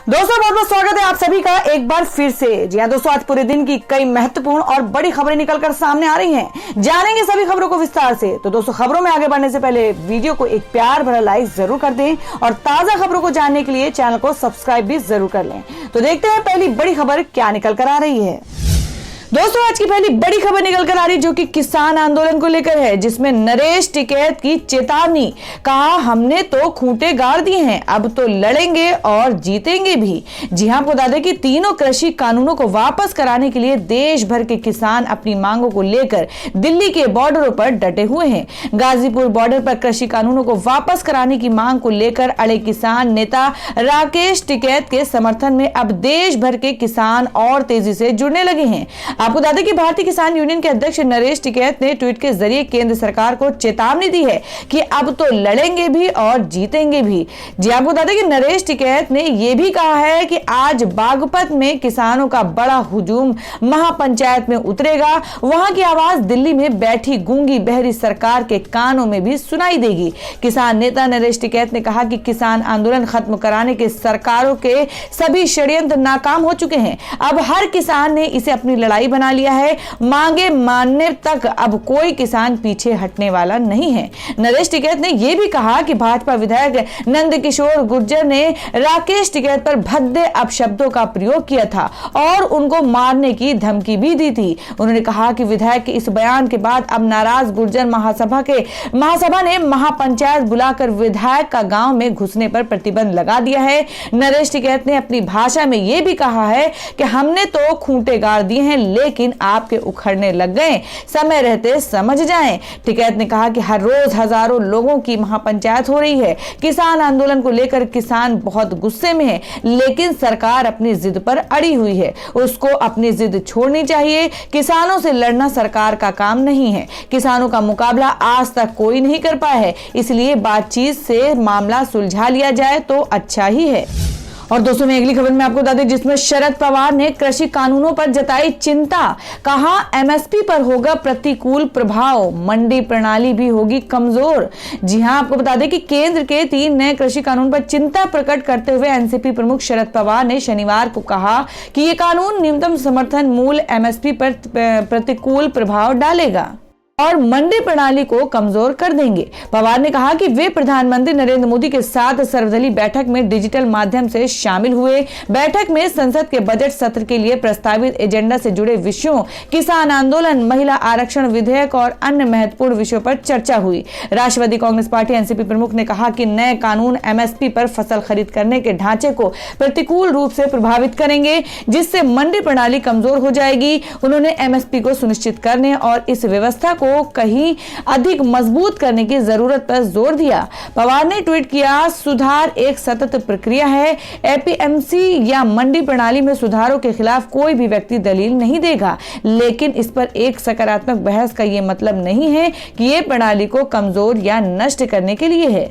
दोस्तों बहुत बहुत स्वागत है आप सभी का एक बार फिर से। जी हाँ दोस्तों, आज पूरे दिन की कई महत्वपूर्ण और बड़ी खबरें निकलकर सामने आ रही हैं। जानेंगे सभी खबरों को विस्तार से। तो दोस्तों, खबरों में आगे बढ़ने से पहले वीडियो को एक प्यार भरा लाइक जरूर कर दें और ताजा खबरों को जानने के लिए चैनल को सब्सक्राइब भी जरूर कर लें। तो देखते हैं पहली बड़ी खबर क्या निकल कर आ रही है। दोस्तों, आज की पहली बड़ी खबर निकल कर आ रही जो कि किसान आंदोलन को लेकर है, जिसमें नरेश टिकैत की चेतावनी। कहा हमने तो खूंटे गाड़ दिए हैं, अब तो लड़ेंगे और जीतेंगे भी। जी हां, आपको बता दें कि तीनों कृषि कानूनों को वापस कराने के लिए देश भर के किसान अपनी मांगों को लेकर दिल्ली के बॉर्डरों पर डटे हुए हैं। गाजीपुर बॉर्डर पर कृषि कानूनों को वापस कराने की मांग को लेकर अड़े किसान नेता राकेश टिकैत के समर्थन में अब देश भर के किसान और तेजी से जुड़ने लगे हैं। आपको बता दें कि भारतीय किसान यूनियन के अध्यक्ष नरेश टिकैत ने ट्वीट के जरिए केंद्र सरकार को चेतावनी दी है कि अब तो लड़ेंगे भी और जीतेंगे भी। जी आपको बता दें कि नरेश टिकैत ने यह भी कहा है कि आज बागपत में किसानों का बड़ा हुजूम महापंचायत में उतरेगा। वहां की आवाज दिल्ली में बैठी गूंगी बहरी सरकार के कानों में भी सुनाई देगी। किसान नेता नरेश टिकैत ने कहा कि किसान आंदोलन खत्म कराने के सरकारों के सभी षड्यंत्र नाकाम हो चुके हैं। अब हर किसान ने इसे अपनी लड़ाई बना लिया है। मांगे मानने तक अब कोई किसान पीछे हटने वाला नहीं है। नरेश टिकैत ने यह भी कहा कि भाजपा विधायक नंदकिशोर गुर्जर ने राकेश टिकैत पर भद्दे अपशब्दों का प्रयोग किया था और उनको मारने की धमकी भी दी थी। उन्होंने कहा कि विधायक के इस बयान के बाद अब नाराज गुर्जर महासभा ने महापंचायत बुलाकर विधायक का गांव में घुसने पर प्रतिबंध लगा दिया है। नरेश टिकैत ने अपनी भाषा में यह भी कहा है कि हमने तो खूंटे गाड़ दिए हैं, लेकिन आपके उखड़ने लग गए, समय रहते समझ जाएं। टिकैत ने कहा कि हर रोज हजारों लोगों की महापंचायत हो रही है। किसान आंदोलन को लेकर किसान बहुत गुस्से में है, लेकिन सरकार अपनी जिद पर अड़ी हुई है। उसको अपनी जिद छोड़नी चाहिए। किसानों से लड़ना सरकार का काम नहीं है। किसानों का मुकाबला आज तक कोई नहीं कर पाया है, इसलिए बातचीत से मामला सुलझा लिया जाए तो अच्छा ही है। और दोस्तों, मैं अगली खबर में आपको बता दें जिसमें शरद पवार ने कृषि कानूनों पर जताई चिंता। कहा एमएसपी पर होगा प्रतिकूल प्रभाव, मंडी प्रणाली भी होगी कमजोर। जी हां, आपको बता दें कि केंद्र के 3 नए कृषि कानून पर चिंता प्रकट करते हुए एनसीपी प्रमुख शरद पवार ने शनिवार को कहा कि यह कानून न्यूनतम समर्थन मूल्य एमएसपी पर प्रतिकूल प्रभाव डालेगा और मंडी प्रणाली को कमजोर कर देंगे। पवार ने कहा कि वे प्रधानमंत्री नरेंद्र मोदी के साथ सर्वदलीय बैठक में डिजिटल माध्यम से शामिल हुए। बैठक में संसद के बजट सत्र के लिए प्रस्तावित एजेंडा से जुड़े विषयों, किसान आंदोलन, महिला आरक्षण विधेयक और अन्य महत्वपूर्ण विषयों पर चर्चा हुई। राष्ट्रवादी कांग्रेस पार्टी एनसीपी प्रमुख ने कहा कि नए कानून एमएसपी पर फसल खरीद करने के ढांचे को प्रतिकूल रूप से प्रभावित करेंगे, जिससे मंडी प्रणाली कमजोर हो जाएगी। उन्होंने एमएसपी को सुनिश्चित करने और इस व्यवस्था को कहीं अधिक मजबूत करने की जरूरत पर जोर दिया। पवार ने ट्वीट किया, सुधार एक सतत प्रक्रिया है। एपीएमसी या मंडी प्रणाली में सुधारों के खिलाफ कोई भी व्यक्ति दलील नहीं देगा, लेकिन इस पर एक सकारात्मक बहस का यह मतलब नहीं है कि यह प्रणाली को कमजोर या नष्ट करने के लिए है।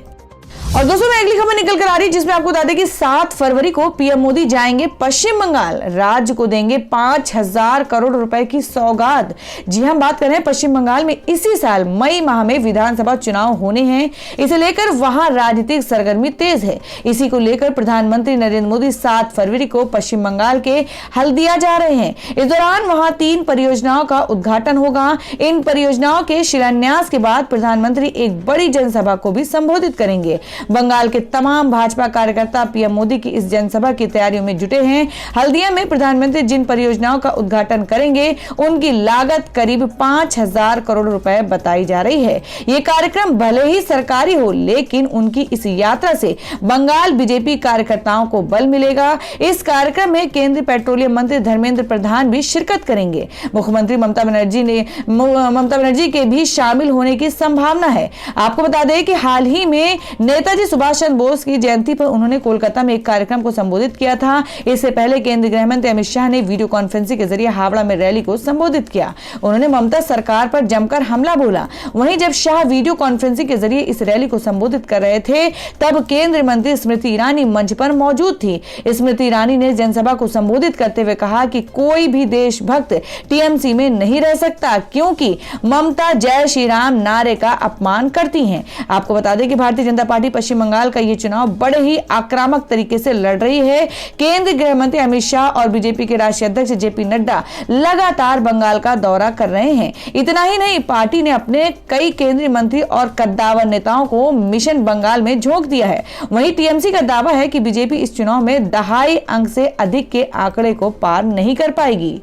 और दोस्तों, मैं अगली खबर निकल कर आ रही जिसमें आपको बता दें कि 7 फरवरी को पीएम मोदी जाएंगे पश्चिम बंगाल, राज्य को देंगे 5,000 करोड़ रुपए की सौगात। जी हां, बात कर रहे हैं पश्चिम बंगाल में इसी साल मई माह में विधानसभा चुनाव होने हैं। इसे लेकर वहां राजनीतिक सरगर्मी तेज है। इसी को लेकर प्रधानमंत्री नरेंद्र मोदी 7 फरवरी को पश्चिम बंगाल के हल्दिया जा रहे हैं। इस दौरान वहां 3 परियोजनाओं का उद्घाटन होगा। इन परियोजनाओं के शिलान्यास के बाद प्रधानमंत्री एक बड़ी जनसभा को भी संबोधित करेंगे। बंगाल के तमाम भाजपा कार्यकर्ता पीएम मोदी की इस जनसभा की तैयारियों में जुटे हैं। हल्दिया में प्रधानमंत्री जिन परियोजनाओं का उद्घाटन करेंगे उनकी लागत करीब 5,000 करोड़ रुपए बताई जा रही है। यह कार्यक्रम भले ही सरकारी हो, लेकिन उनकी इस यात्रा से बंगाल बीजेपी कार्यकर्ताओं को बल मिलेगा। इस कार्यक्रम में केंद्रीय पेट्रोलियम मंत्री धर्मेंद्र प्रधान भी शिरकत करेंगे। मुख्यमंत्री ममता बनर्जी के भी शामिल होने की संभावना है। आपको बता दें कि हाल ही में नेताजी सुभाष चंद्र बोस की जयंती पर उन्होंने कोलकाता में एक कार्यक्रम को संबोधित किया था। इससे पहले केंद्रीय गृह मंत्री अमित शाह ने वीडियो कॉन्फ्रेंसिंग के जरिए हावड़ा में रैली को संबोधित किया। उन्होंने ममता सरकार पर जमकर हमला बोला। वहीं जब शाह वीडियो कॉन्फ्रेंसिंग के जरिए इस रैली को संबोधित कर रहे थे, तब केंद्रीय मंत्री स्मृति ईरानी मंच पर मौजूद थी। स्मृति ईरानी ने जनसभा को संबोधित करते हुए कहा कि कोई भी देशभक्त टीएमसी में नहीं रह सकता, क्योंकि ममता जय श्री राम नारे का अपमान करती हैं। आपको बता दें कि भारतीय जनता पार्टी पश्चिम बंगाल का ये चुनाव बड़े ही आक्रामक तरीके से लड़ रही है। केंद्रीय गृह मंत्री अमित शाह और बीजेपी के राष्ट्रीय अध्यक्ष जेपी नड्डा लगातार बंगाल का दौरा कर रहे हैं। इतना ही नहीं, पार्टी ने अपने कई केंद्रीय मंत्री और कद्दावर नेताओं को मिशन बंगाल में झोंक दिया है। वहीं टीएमसी का दावा है कि बीजेपी इस चुनाव में 2.5 अंक से अधिक के आंकड़े को पार नहीं कर पाएगी।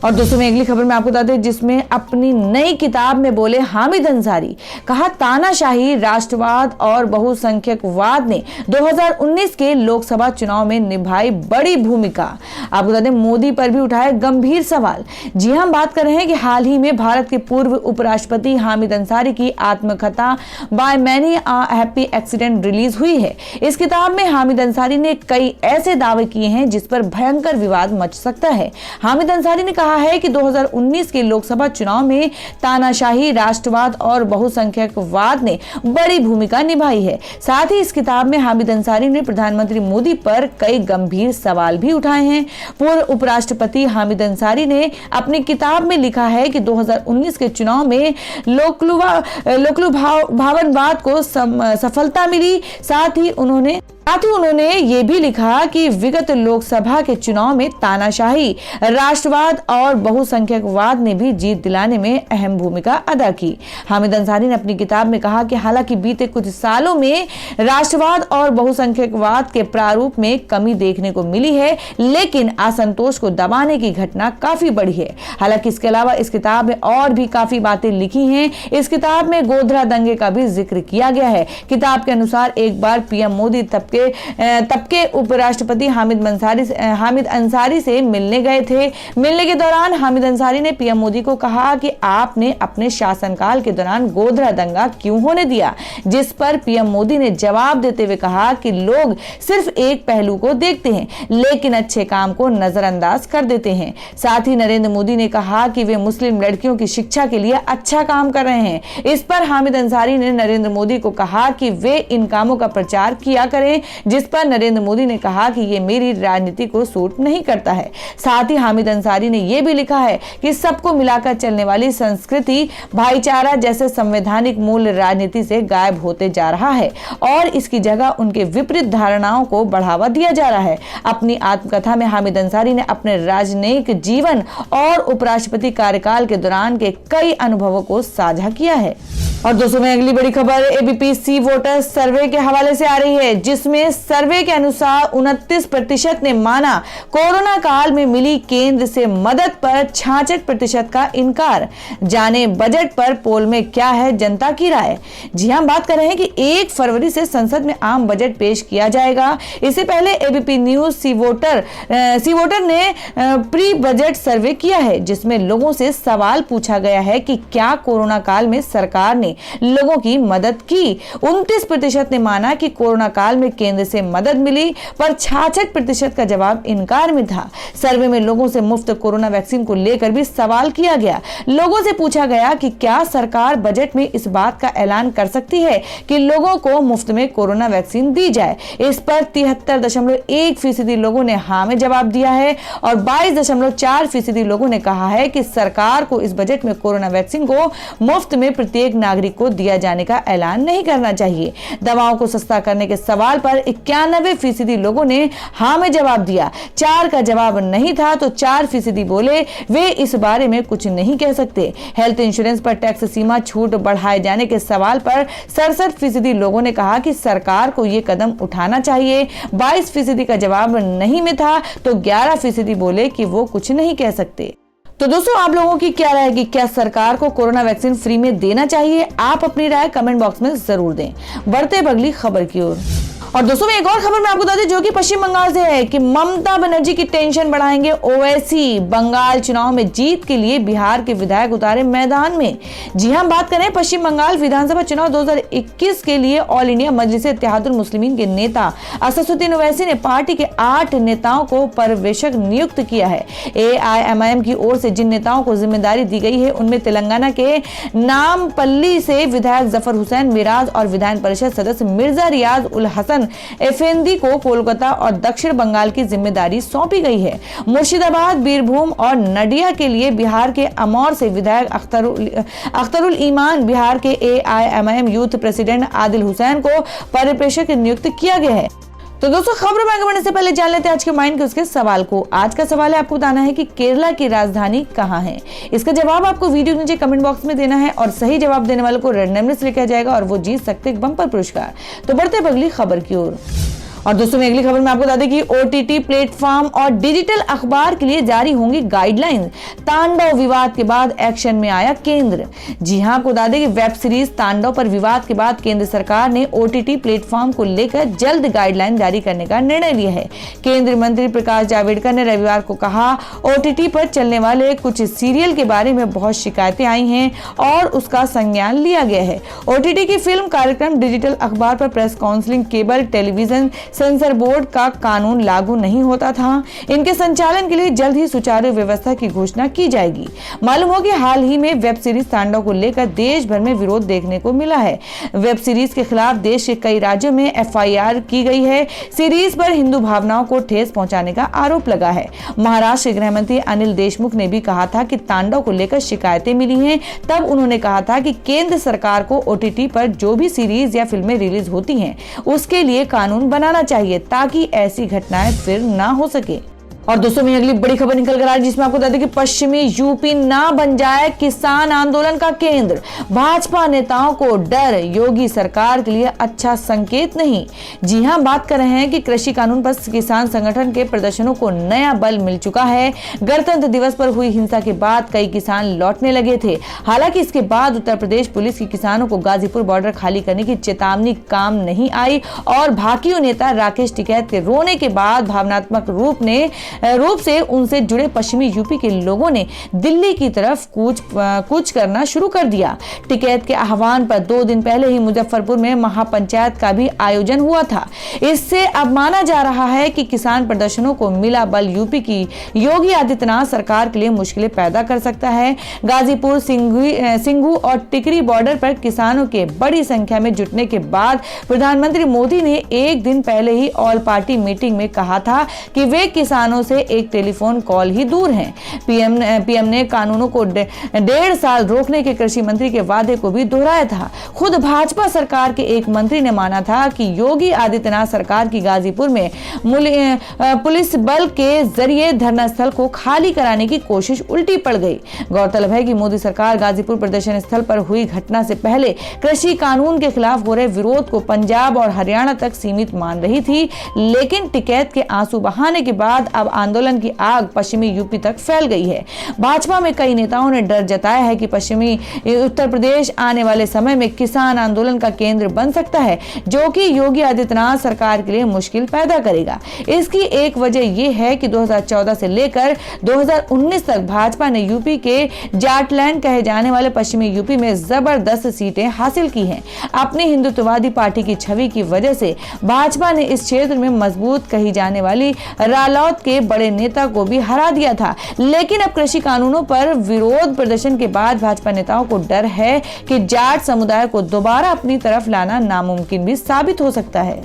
और दोस्तों में अगली खबर में आपको बता दें, जिसमें अपनी नई किताब में बोले हामिद अंसारी, कहा तानाशाही, राष्ट्रवाद और बहुसंख्यकवाद ने 2019 के लोकसभा चुनाव में निभाई बड़ी भूमिका। आपको बता दें, मोदी पर भी उठाए गंभीर सवाल। जी हम बात कर रहे हैं कि हाल ही में भारत के पूर्व उपराष्ट्रपति हामिद अंसारी की आत्मकथा by many a happy accident release हुई है। इस किताब में हामिद अंसारी ने कई ऐसे दावे किए हैं जिस पर भयंकर विवाद मच सकता है। हामिद अंसारी ने कहा है कि 2019 के लोकसभा चुनाव में तानाशाही, राष्ट्रवाद और बहुसंख्यकवाद ने बड़ी भूमिका निभाई है। साथ ही इस किताब में हामिद अंसारी ने प्रधानमंत्री मोदी पर कई गंभीर सवाल भी उठाए हैं। पूर्व उपराष्ट्रपति हामिद अंसारी ने अपनी किताब में लिखा है कि 2019 के चुनाव में लोकलुभावनवाद को सफलता मिली। साथ ही उन्होंने ये भी लिखा कि विगत लोकसभा के चुनाव में तानाशाही, राष्ट्रवाद और बहुसंख्यकवाद ने भी जीत दिलाने में अहम भूमिका अदा की। हामिद अंसारी ने अपनी किताब में कहा कि हालांकि बीते कुछ सालों में राष्ट्रवाद और बहुसंख्यकवाद के प्रारूप में कमी देखने को मिली है, लेकिन असंतोष को दबाने की घटना काफी बढ़ी है। हालांकि इसके अलावा इस किताब में और भी काफी बातें लिखी हैं। इस किताब में गोधरा दंगे का भी जिक्र किया गया है। किताब के अनुसार एक बार पीएम मोदी तब के उपराष्ट्रपति हामिद अंसारी से मिलने गए थे। मिलने के दौरान हामिद अंसारी ने पीएम मोदी को कहा कि आपने अपने शासनकाल के दौरान गोधरा दंगा क्यों होने दिया, जिस पर पीएम मोदी ने जवाब देते हुए कहा कि लोग सिर्फ एक पहलू को देखते हैं, लेकिन अच्छे काम को नजरअंदाज कर देते हैं। साथ ही नरेंद्र मोदी ने कहा कि वे मुस्लिम लड़कियों की शिक्षा के लिए अच्छा काम कर रहे हैं। इस पर हामिद अंसारी ने नरेंद्र मोदी को कहा कि वे इन कामों का प्रचार किया करें, जिस पर नरेंद्र मोदी ने कहा कि ये मेरी राजनीति को सूट नहीं करता है। साथ ही हामिद अंसारी ने यह भी लिखा है कि सबको मिलाकर चलने वाली संस्कृति, भाईचारा जैसे संवैधानिक मूल्य राजनीति से गायब होते जा रहा है और इसकी जगह उनके विपरीत धारणाओं को बढ़ावा दिया जा रहा है। अपनी आत्मकथा में हामिद अंसारी ने अपने राजनयिक जीवन और उपराष्ट्रपति कार्यकाल के दौरान के कई अनुभवों को साझा किया है। और दोस्तों में अगली बड़ी खबर एबीपी सी वोटर सर्वे के हवाले से आ रही है, जिसमें सर्वे के अनुसार 29% ने माना कोरोना काल में मिली केंद्र से मदद पर 66% का इनकार। जाने बजट पर पोल में क्या है जनता की राय। जी हम बात कर रहे हैं कि 1 फरवरी से संसद में आम बजट पेश किया जाएगा। इससे पहले एबीपी न्यूज सी वोटर ने प्री बजट सर्वे किया है, जिसमें लोगों से सवाल पूछा गया है कि क्या कोरोना काल में सरकार ने लोगों की मदद की। 29% ने माना कि कोरोना काल में केंद्र से मदद मिली, पर 66% का जवाब इनकार में था। सर्वे में लोगों से मुफ्त कोरोना वैक्सीन को लेकर भी सवाल किया गया। लोगों से पूछा गया कि क्या सरकार बजट में इस बात का ऐलान कर सकती है कि लोगों को मुफ्त में कोरोना वैक्सीन दी जाए। इस पर 73.1% लोगों ने हाँ में जवाब दिया है और 22.4% लोगों ने कहा है कि सरकार को इस बजट में कोरोना वैक्सीन को मुफ्त में प्रत्येक नागरिक को दिया जाने का ऐलान नहीं करना चाहिए। दवाओं को सस्ता करने के सवाल पर 91% लोगों ने हाँ में जवाब दिया। 4 का जवाब नहीं था तो 4% बोले वे इस बारे में कुछ नहीं कह सकते। हेल्थ इंश्योरेंस पर टैक्स सीमा छूट बढ़ाए जाने के सवाल पर 67% लोगों ने कहा कि सरकार को यह कदम उठाना चाहिए। 22% का जवाब नहीं में था तो 11% बोले कि वो कुछ नहीं कह सकते। तो दोस्तों, आप लोगों की क्या राय है कि क्या सरकार को कोरोना वैक्सीन फ्री में देना चाहिए? आप अपनी राय कमेंट बॉक्स में जरूर दें। बढ़ते अगली खबर की ओर। और दोस्तों में एक और खबर मैं आपको बता दूं जो कि पश्चिम बंगाल से है कि ममता बनर्जी की टेंशन बढ़ाएंगे ओवैसी। बंगाल चुनाव में जीत के लिए बिहार के विधायक उतारे मैदान में। जी हम बात करें पश्चिम बंगाल विधानसभा चुनाव 2021 के लिए ऑल इंडिया मजलिस इत्तेहादुल मुस्लिमीन के नेता असदुद्दीन ओवैसी ने पार्टी के 8 नेताओं को पर्यवेक्षक नियुक्त किया है। AIMIM की ओर से जिन नेताओं को जिम्मेदारी दी गई है उनमें तेलंगाना के नामपल्ली से विधायक जफर हुसैन मिराज और विधान परिषद सदस्य मिर्जा रियाज उल हसन हसन एफेंदी को कोलकाता और दक्षिण बंगाल की जिम्मेदारी सौंपी गई है। मुर्शिदाबाद, बीरभूम और नदिया के लिए बिहार के अमौर से विधायक अख्तरुल ईमान, बिहार के AIMIM youth president Adil Hussain को परिप्रेक्षक नियुक्त किया गया है। तो दोस्तों, खबरों में आगे बढ़ने से पहले जान लेते हैं आज के माइंड के उसके सवाल को। आज का सवाल है, आपको बताना है कि केरला की राजधानी कहाँ है। इसका जवाब आपको वीडियो के नीचे कमेंट बॉक्स में देना है और सही जवाब देने वालों को रैंडमली से लिखा जाएगा और वो जीत सकते हैं बम्पर पुरस्कार। तो बढ़ते हैं अगली खबर की ओर। और दोस्तों, अगली खबर में आपको बता दें कि OTT प्लेटफॉर्म और डिजिटल अखबार के लिए जारी होंगी गाइडलाइन। तांडव विवाद के बाद एक्शन में आया केंद्र। जी हां, आपको बता दें कि वेब सीरीज तांडव पर विवाद के बाद केंद्र सरकार ने OTT प्लेटफॉर्म को लेकर जल्द गाइडलाइन जारी करने का निर्णय लिया है। केंद्रीय मंत्री प्रकाश जावड़ेकर ने रविवार को कहा, OTT पर चलने वाले कुछ सीरियल के बारे में बहुत शिकायतें आई हैं और उसका संज्ञान लिया गया है। OTT की फिल्म, कार्यक्रम, डिजिटल अखबार पर press counselling, cable television sensor board का कानून लागू नहीं होता था। इनके संचालन के लिए जल्द ही सुचारू व्यवस्था की घोषणा की जाएगी। मालूम हो कि हाल ही में वेब सीरीज तांडव को लेकर देश भर में विरोध देखने को मिला है। वेब सीरीज के खिलाफ देश के कई राज्यों में FIR की गई है। सीरीज पर हिंदू भावनाओं को ठेस पहुंचाने का आरोप लगा है। महाराष्ट्र के गृह मंत्री अनिल देशमुख ने भी कहा था कि तांडव को लेकर शिकायतें मिली हैं। तब उन्होंने कहा था कि केंद्र सरकार को OTT पर जो भी सीरीज या फिल्में रिलीज होती हैं उसके लिए कानून बनाना चाहिए ताकि ऐसी घटनाएं फिर ना हो सके। और दोस्तों, में अगली बड़ी खबर निकल कर आ रही है जिसमें आपको बता दें कि पश्चिमी यूपी ना बन जाए किसान आंदोलन का केंद्र। भाजपा नेताओं को डर, योगी सरकार के लिए अच्छा संकेत नहीं। जी हां, बात कर रहे हैं कि कृषि कानून पर किसान संगठन के प्रदर्शनों को नया बल मिल चुका है। गणतंत्र दिवस पर हुई हिंसा के बाद कई किसान लौटने लगे थे। हालांकि इसके बाद उत्तर प्रदेश पुलिस की किसानों को गाजीपुर बॉर्डर खाली करने की चेतावनी काम नहीं आई और भाकियू नेता राकेश टिकैत के रोने के बाद भावनात्मक रूप से उनसे जुड़े पश्चिमी यूपी के लोगों ने दिल्ली की तरफ कूच करना शुरू कर दिया। टिकैत के आह्वान पर 2 दिन पहले ही मुजफ्फरपुर में महापंचायत का भी आयोजन हुआ था। इससे अब माना जा रहा है कि किसान प्रदर्शनों को मिला बल यूपी की योगी आदित्यनाथ सरकार के लिए मुश्किलें पैदा कर सकता है। गाजीपुर, सिंघू और टिकरी बॉर्डर पर किसानों के बड़ी संख्या में जुटने के बाद प्रधानमंत्री मोदी ने एक दिन पहले ही ऑल पार्टी मीटिंग में कहा था कि वे किसानों से एक टेलीफोन कॉल ही दूर हैं। पीएम ने कानूनों को 1.5 साल रोकने के कृषि मंत्री के वादे को भी दोहराया था। खुद भाजपा सरकार के एक मंत्री ने माना था कि योगी आदित्यनाथ सरकार की गाजीपुर में पुलिस बल के जरिए धरना स्थल को खाली कराने की कोशिश उल्टी पड़ गई। गौरतलब है कि मोदी सरकार गाजीपुर प्रदर्शन स्थल पर हुई घटना से पहले कृषि कानून के खिलाफ हो रहे विरोध को पंजाब और हरियाणा तक सीमित मान रही थी, लेकिन टिकैत के आंसू बहाने के बाद अब आंदोलन की आग पश्चिमी यूपी तक फैल गई है। भाजपा में कई नेताओं ने डर जताया है कि पश्चिमी उत्तर प्रदेश आने वाले समय में किसान आंदोलन का केंद्र बन सकता है, जो कि योगी आदित्यनाथ सरकार के लिए मुश्किल पैदा करेगा। इसकी एक वजह यह है कि 2014 से लेकर 2019 तक भाजपा ने यूपी के जाटलैंड कहे जाने वाले पश्चिमी यूपी में जबरदस्त सीटें हासिल की हैं। अपनी हिंदुत्ववादी पार्टी की छवि की वजह से भाजपा ने इस क्षेत्र में मजबूत कही जाने वाली रालौत के बड़े नेता को भी हरा दिया था। लेकिन अब कृषि कानूनों पर विरोध प्रदर्शन के बाद भाजपा नेताओं को डर है कि जाट समुदाय को दोबारा अपनी तरफ लाना नामुमकिन भी साबित हो सकता है।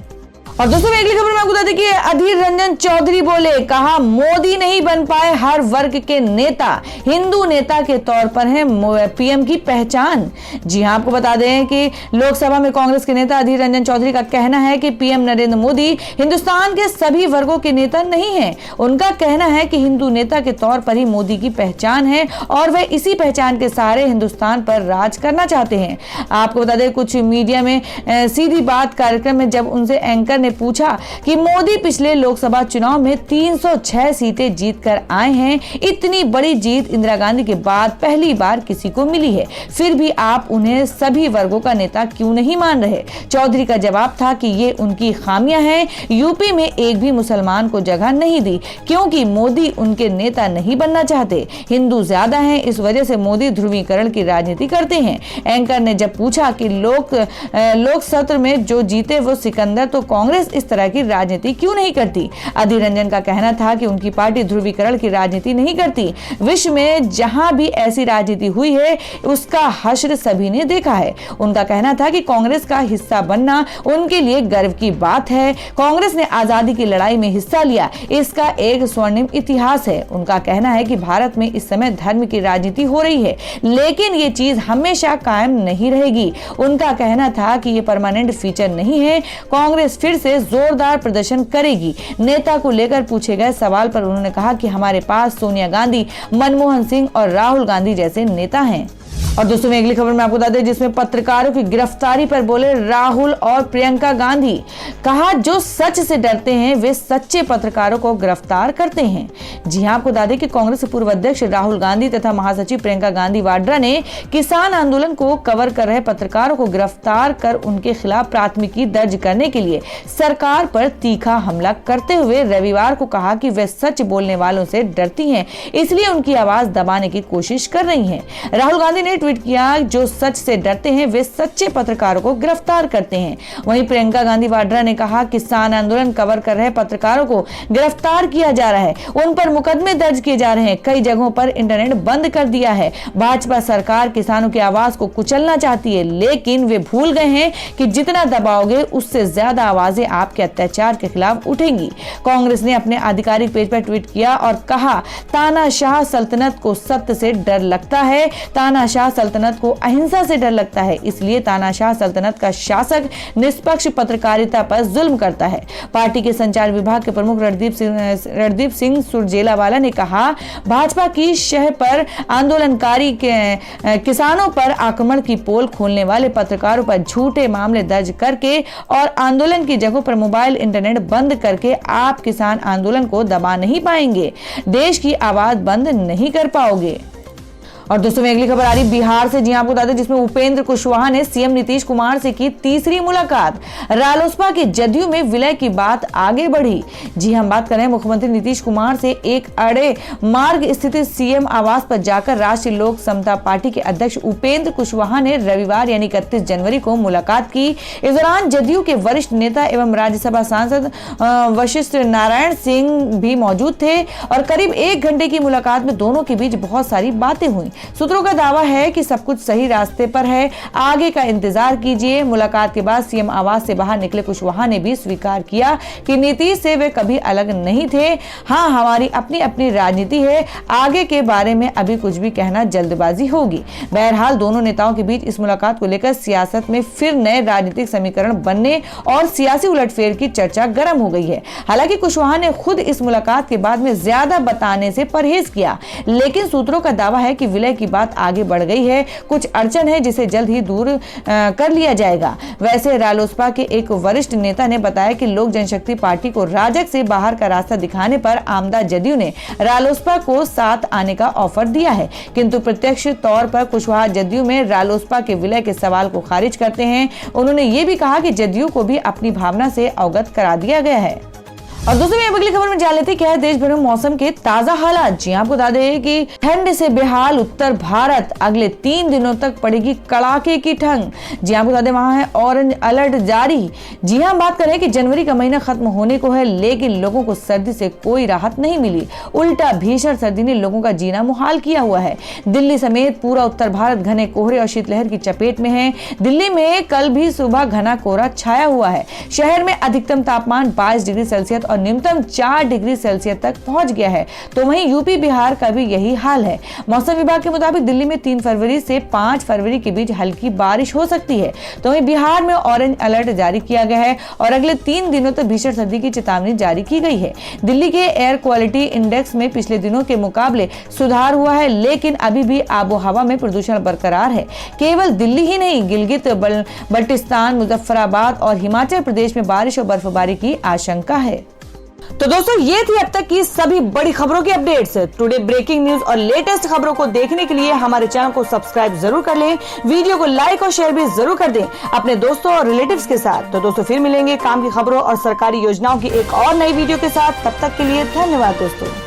और दोस्तों, अगली खबर में आपको बता दें कि अधीर रंजन चौधरी बोले, कहा मोदी नहीं बन पाए हर वर्ग के नेता, हिंदू नेता के तौर पर है पीएम की पहचान। जी हां, आपको बता दें कि लोकसभा में कांग्रेस के नेता अधीर रंजन चौधरी का कहना है कि पीएम नरेंद्र मोदी हिंदुस्तान के सभी वर्गों के नेता नहीं है। उनका कहना है कि हिंदू नेता के तौर पर ही मोदी की पहचान है और वे इसी पहचान के सहारे हिंदुस्तान पर राज करना चाहते हैं। आपको बता दें, कुछ मीडिया में सीधी बात कार्यक्रम में जब उनसे एंकर पूछा कि मोदी पिछले लोकसभा चुनाव में 306 सीटें जीतकर आए हैं, इतनी बड़ी जीत इंदिरा गांधी के बाद पहली बार किसी को मिली है, फिर भी आप उन्हें सभी वर्गों का नेता क्यों नहीं मान रहे? चौधरी का जवाब था कि ये उनकी खामियां हैं। यूपी में एक भी मुसलमान को जगह नहीं दी क्योंकि मोदी उनके नेता नहीं बनना चाहते। हिंदू ज्यादा हैं, इस वजह से मोदी ध्रुवीकरण की राजनीति करते हैं। एंकर ने जब पूछा कि लोक सत्र में जो जीते वो सिकंदर तो कांग्रेस कांग्रेस इस तरह की राजनीति क्यों नहीं करती। अधीर रंजन का कहना था कि उनकी पार्टी ध्रुवीकरण की राजनीति नहीं करती। विश्व में जहां भी ऐसी राजनीति हुई है उसका हश्र सभी ने देखा है। उनका कहना था कि कांग्रेस का हिस्सा बनना उनके लिए गर्व की बात है। कांग्रेस ने आजादी की लड़ाई में हिस्सा लिया, इसका एक स्वर्णिम इतिहास है। उनका कहना है कि भारत में इस समय धर्म की राजनीति हो रही है, लेकिन ये चीज हमेशा कायम नहीं रहेगी। उनका कहना था कि ये परमानेंट फीचर नहीं है। कांग्रेस फिर से जोरदार प्रदर्शन करेगी। नेता को लेकर पूछे गए सवाल पर उन्होंने कहा कि हमारे पास सोनिया गांधी, मनमोहन सिंह और राहुल गांधी जैसे नेता हैं। और दोस्तों अगली खबर में आपको बता दें, जिसमें पत्रकारों की गिरफ्तारी पर बोले राहुल और प्रियंका गांधी। कहा जो सच से डरते हैं वे सच्चे पत्रकारों को गिरफ्तार करते हैं। जी हां, आपको बता दें कि कांग्रेस पूर्व अध्यक्ष राहुल गांधी तथा महासचिव प्रियंका गांधी वाड्रा ने किसान आंदोलन को कवर कर रहे पत्रकारों को गिरफ्तार कर उनके खिलाफ प्राथमिकी दर्ज करने के लिए सरकार पर तीखा हमला करते हुए रविवार को कहा कि वे सच बोलने वालों से डरती हैं, इसलिए उनकी आवाज दबाने की कोशिश कर रही हैं। राहुल गांधी ने ट्वीट किया, जो सच से डरते हैं वे सच्चे पत्रकारों को गिरफ्तार करते हैं। वहीं प्रियंका गांधी वाड्रा ने कहा, किसान आंदोलन कवर कर रहे पत्रकारों को गिरफ्तार किया जा रहा है, उन पर मुकदमे दर्ज किए जा रहे हैं, कई जगहों पर इंटरनेट बंद कर दिया है। भाजपा सरकार किसानों की आवाज को कुचलना चाहती है, लेकिन वे भूल गए हैं कि जितना दबाओगे उससे ज्यादा आवाजें आपके अत्याचार के खिलाफ उठेंगी। कांग्रेस ने अपने आधिकारिक पेज पर ट्वीट किया और कहा, तानाशाह सल्तनत को सत्य से डर लगता है, तानाशाह सल्तनत को अहिंसा से डर लगता है, इसलिए तानाशाह सल्तनत का शासक निष्पक्ष पत्रकारिता पर जुल्म करता है। पार्टी के संचार विभाग के प्रमुख रणदीप सिंह सुरजेवाला ने कहा, भाजपा की शह पर आंदोलनकारी किसानों पर आक्रमण की पोल खोलने वाले पत्रकारों पर झूठे मामले दर्ज करके और आंदोलन की जगहों पर मोबाइल इंटरनेट बंद करके आप किसान आंदोलन को दबा नहीं पाएंगे, देश की आवाज बंद नहीं कर पाओगे। और दोस्तों अगली खबर आ रही बिहार से। जी आपको बता दें, जिसमें उपेंद्र कुशवाहा ने सीएम नीतीश कुमार से की तीसरी मुलाकात। रालोसपा के जदयू में विलय की बात आगे बढ़ी। जी हम बात कर रहे हैं मुख्यमंत्री नीतीश कुमार से एक अड़े मार्ग स्थित सीएम आवास पर जाकर राष्ट्रीय लोक समता पार्टी के अध्यक्ष उपेंद्र कुशवाहा ने रविवार यानी 31 जनवरी को मुलाकात की। इस दौरान जदयू के वरिष्ठ नेता एवं राज्यसभा सांसद वशिष्ठ नारायण सिंह भी मौजूद थे और करीब 1 घंटे की मुलाकात में दोनों के बीच बहुत सारी बातें हुई। सूत्रों का दावा है कि सब कुछ सही रास्ते पर है, आगे का इंतजार कीजिए। मुलाकात के बाद सीएम आवास से बाहर निकले कुशवाहा ने भी स्वीकार किया कि नीतीश से वे कभी अलग नहीं थे। हाँ, हमारी अपनी अपनी राजनीति है, आगे के बारे में अभी कुछ भी कहना जल्दबाजी होगी। बहरहाल दोनों नेताओं के बीच इस मुलाकात को लेकर सियासत में फिर नए राजनीतिक समीकरण बनने और सियासी उलटफेर की चर्चा गर्म हो गई है। हालांकि कुशवाहा ने खुद इस मुलाकात के बाद में ज्यादा बताने से परहेज किया, लेकिन सूत्रों का दावा है कि विलय की बात आगे बढ़ गई है, कुछ अड़चन है जिसे जल्द ही दूर कर लिया जाएगा। वैसे रालोसपा के एक वरिष्ठ नेता ने बताया कि लोक जनशक्ति पार्टी को राजग से बाहर का रास्ता दिखाने पर आमदा जदयू ने रालोसपा को साथ आने का ऑफर दिया है, किंतु प्रत्यक्ष तौर पर कुशवाहा जदयू में रालोसपा के विलय के सवाल को खारिज करते हैं। उन्होंने ये भी कहा कि जदयू को भी अपनी भावना से अवगत करा दिया गया है। और दोस्तों अगली खबर में जान लेते हैं क्या है देश भर में मौसम के ताजा हालात। जी आपको बता दें कि ठंड से बेहाल उत्तर भारत, अगले 3 दिनों तक पड़ेगी कड़ाके की ठंड। जी आपको बता दें वहां है ऑरेंज अलर्ट जारी। जी हाँ, बात करें कि जनवरी का महीना खत्म होने को है, लेकिन लोगों को सर्दी से कोई राहत नहीं मिली। उल्टा भीषण सर्दी ने लोगों का जीना मुहाल किया हुआ है। दिल्ली समेत पूरा उत्तर भारत घने कोहरे और शीतलहर की चपेट में है। दिल्ली में कल भी सुबह घना कोहरा छाया हुआ है। शहर में अधिकतम तापमान 22 डिग्री सेल्सियस और न्यूनतम 4 डिग्री सेल्सियस तक पहुंच गया है। तो वहीं यूपी बिहार का भी यही हाल है। मौसम विभाग के मुताबिक दिल्ली में 3 फरवरी से 5 फरवरी के बीच हल्की बारिश हो सकती है। तो वहीं बिहार में ऑरेंज अलर्ट जारी किया गया है और अगले 3 दिनों तक भीषण सर्दी की चेतावनी जारी की गई है। दिल्ली के एयर क्वालिटी इंडेक्स में पिछले दिनों के मुकाबले सुधार हुआ है, लेकिन अभी भी आबो हवा में प्रदूषण बरकरार है। केवल दिल्ली ही नहीं, गिलगित बल्टिस्तान, मुजफ्फराबाद और हिमाचल प्रदेश में बारिश और बर्फबारी की आशंका है। तो दोस्तों ये थी अब तक की सभी बड़ी खबरों की अपडेट्स। टुडे ब्रेकिंग न्यूज और लेटेस्ट खबरों को देखने के लिए हमारे चैनल को सब्सक्राइब जरूर कर लें, वीडियो को लाइक और शेयर भी जरूर कर दें अपने दोस्तों और रिलेटिव्स के साथ। तो दोस्तों फिर मिलेंगे काम की खबरों और सरकारी योजनाओं की एक और नई वीडियो के साथ। तब तक के लिए धन्यवाद दोस्तों।